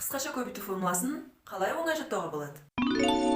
қысқаша көбейту формуласын қалай оңай жаттауға болады?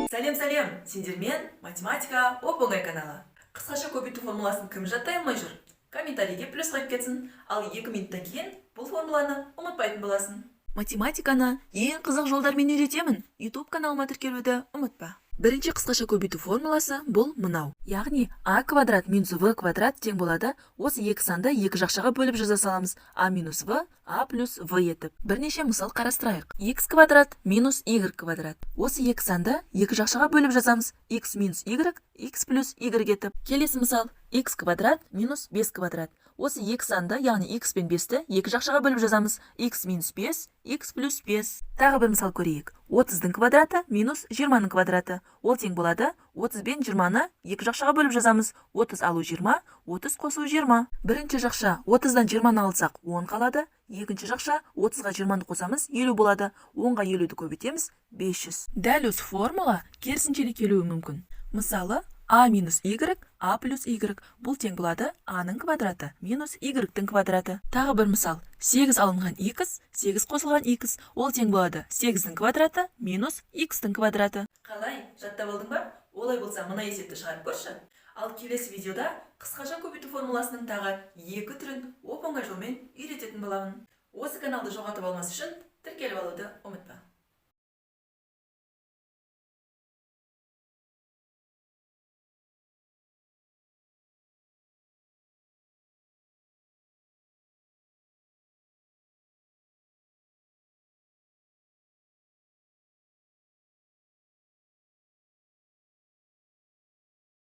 Сәлем, сендермен математика оп-оңай каналы. Қысқаша көбейту формуласын кім жаттай алмай жүр? Комментарийге плюс қойып кетсін, ал 2 минуттан кейін бұл формуланы ұмытпайтын боласың. Математиканы ең қызық жолдармен үйретемін. YouTube каналыма тіркелуді ұмытпа. Бірінші қысқаша көбейту формуласы бұл мынау. Яғни а квадрат минус в квадрат тең болады. Осы екі санды екі жақшаға бөліп жаза саламыз. А минус в, а плюс в етіп. Бірнеше мысал қарастырайық. X квадрат минус y квадрат. Осы екі санды екі жақшаға бөліп жазамыз. X минус y, x плюс y етіп. Келесі мысал. X квадрат минус 5 квадрат. Осы екі санды, яғни x пен 5-ті екі жақшаға бөліп жазамыз. X минус 5, x плюс 5. Тағы бір мысал көрейік. 30-дың квадраты минус 20-ның квадраты. Ол тең болады. 30 бен 20-ны екі жақшаға бөліп жазамыз. 30 алу 20, 30 қосу 20. Бірінші жақша 30-дан 20-ны алсақ 10 қалады. Екінші жақша 30-ға 20-ны қосамыз 50 болады. 10-ға 50-ді көбейтеміз 500. Дәл осы формула керісінше келуі мүмкін. Мысалы, а минус y, а плюс y. Бұл тең болады а-ның квадраты минус y-тің квадраты. Тағы бір мысал. 8 алынған x, 8 қосылған x. Ол тең болады 8-дің квадраты минус x-тің квадраты. Қалай, жаттап алдың ба? Олай болса мына есепті шығарып көрші. Ал келесі видеода қысқаша көбейту формуласының тағы 2 түрін оп-оңай жолмен үйрететін боламын. Осы каналды жоғалтып алмас үшін тіркеліп алуды ұмытпа.